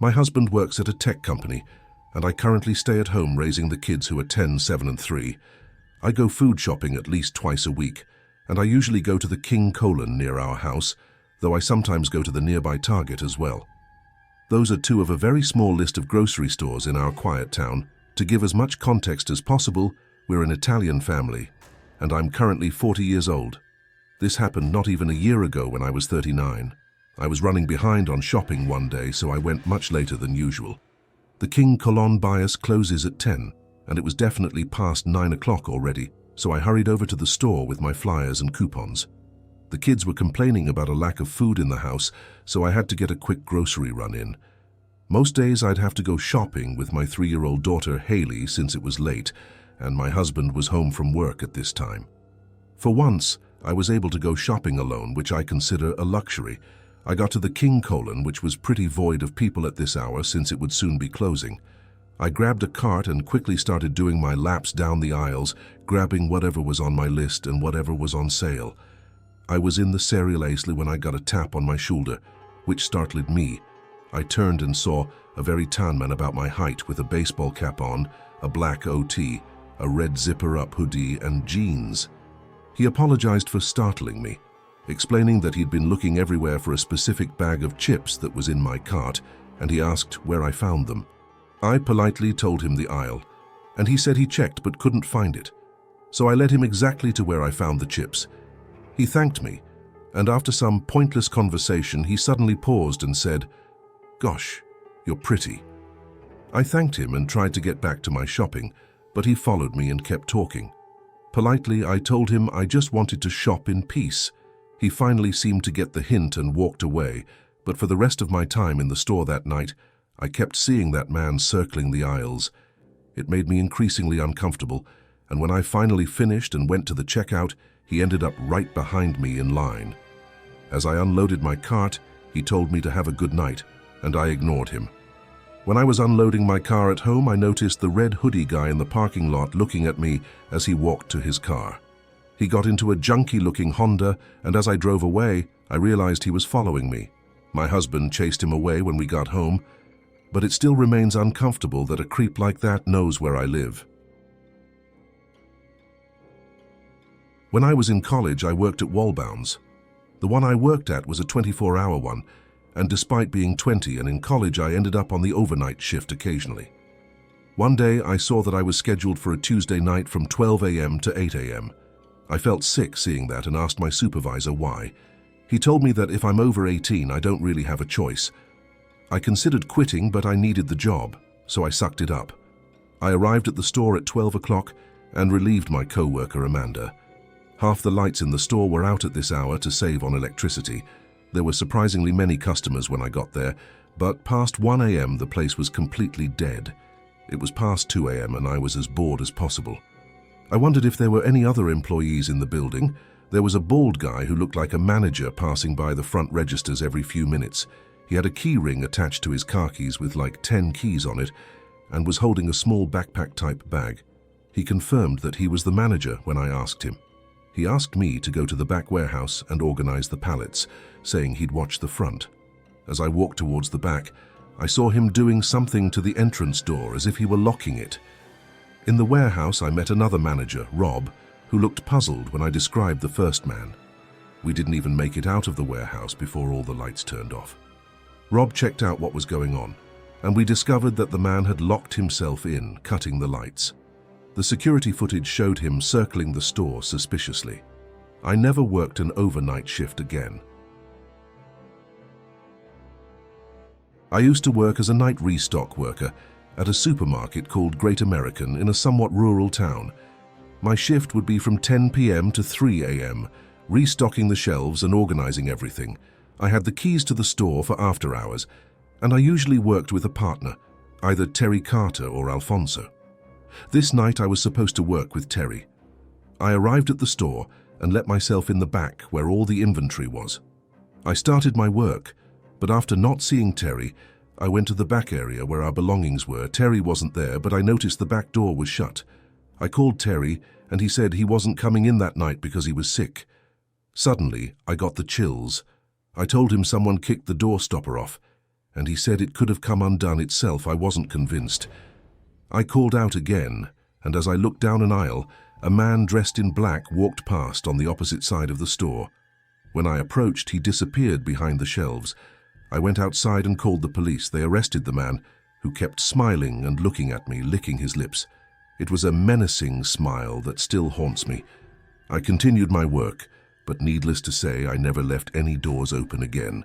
My husband works at a tech company, and I currently stay at home raising the kids who are 10, 7, and 3. I go food shopping at least twice a week, and I usually go to the King Colon near our house, though I sometimes go to the nearby Target as well. Those are two of a very small list of grocery stores in our quiet town. To give as much context as possible, we're an Italian family, and I'm currently 40 years old. This happened not even a year ago when I was 39. I was running behind on shopping one day, so I went much later than usual. The King Colon bias closes at 10, and it was definitely past 9 o'clock already, so I hurried over to the store with my flyers and coupons. The kids were complaining about a lack of food in the house, so I had to get a quick grocery run in. Most days I'd have to go shopping with my 3-year-old daughter Haley since it was late, and my husband was home from work at this time. For once, I was able to go shopping alone, which I consider a luxury. I got to the King Colon, which was pretty void of people at this hour since it would soon be closing. I grabbed a cart and quickly started doing my laps down the aisles, grabbing whatever was on my list and whatever was on sale. I was in the cereal aisle when I got a tap on my shoulder, which startled me. I turned and saw a very tan man about my height with a baseball cap on, a black OT, a red zipper-up hoodie and jeans. He apologized for startling me, explaining that he'd been looking everywhere for a specific bag of chips that was in my cart, and he asked where I found them. I politely told him the aisle, and he said he checked but couldn't find it. So I led him exactly to where I found the chips. He thanked me, and after some pointless conversation, he suddenly paused and said, "Gosh, you're pretty." I thanked him and tried to get back to my shopping, but he followed me and kept talking. Politely, I told him I just wanted to shop in peace. He finally seemed to get the hint and walked away, but for the rest of my time in the store that night, I kept seeing that man circling the aisles. It made me increasingly uncomfortable, and when I finally finished and went to the checkout, he ended up right behind me in line. As I unloaded my cart, he told me to have a good night, and I ignored him. When I was unloading my car at home, I noticed the red hoodie guy in the parking lot looking at me as he walked to his car. He got into a junky-looking Honda, and as I drove away, I realized he was following me. My husband chased him away when we got home, but it still remains uncomfortable that a creep like that knows where I live. When I was in college, I worked at Wallbounds. The one I worked at was a 24-hour one, and despite being 20 and in college, I ended up on the overnight shift occasionally. One day, I saw that I was scheduled for a Tuesday night from 12 a.m. to 8 a.m. I felt sick seeing that and asked my supervisor why. He told me that if I'm over 18, I don't really have a choice. I considered quitting, but I needed the job, so I sucked it up. I arrived at the store at 12 o'clock and relieved my co-worker Amanda. Half the lights in the store were out at this hour to save on electricity. There were surprisingly many customers when I got there, but past 1 a.m. the place was completely dead. It was past 2 a.m. and I was as bored as possible. I wondered if there were any other employees in the building. There was a bald guy who looked like a manager passing by the front registers every few minutes. He had a key ring attached to his car keys with like 10 keys on it and was holding a small backpack-type bag. He confirmed that he was the manager when I asked him. He asked me to go to the back warehouse and organize the pallets, saying he'd watch the front. As I walked towards the back, I saw him doing something to the entrance door as if he were locking it. In the warehouse, I met another manager, Rob, who looked puzzled when I described the first man. We didn't even make it out of the warehouse before all the lights turned off. Rob checked out what was going on, and we discovered that the man had locked himself in, cutting the lights. The security footage showed him circling the store suspiciously. I never worked an overnight shift again. I used to work as a night restock worker at a supermarket called Great American in a somewhat rural town. My shift would be from 10 p.m. to 3 a.m., restocking the shelves and organizing everything. I had the keys to the store for after hours, and I usually worked with a partner, either Terry Carter or Alfonso. This night I was supposed to work with Terry. I arrived at the store and let myself in the back where all the inventory was. I started my work, but after not seeing Terry, I went to the back area where our belongings were. Terry wasn't there, but I noticed the back door was shut. I called Terry, and he said he wasn't coming in that night because he was sick. Suddenly, I got the chills. I told him someone kicked the door stopper off. and he said it could have come undone itself. I wasn't convinced. I called out again, and as I looked down an aisle, a man dressed in black walked past on the opposite side of the store. When I approached, he disappeared behind the shelves. I went outside and called the police. They arrested the man, who kept smiling and looking at me, licking his lips. It was a menacing smile that still haunts me. I continued my work, but needless to say, I never left any doors open again.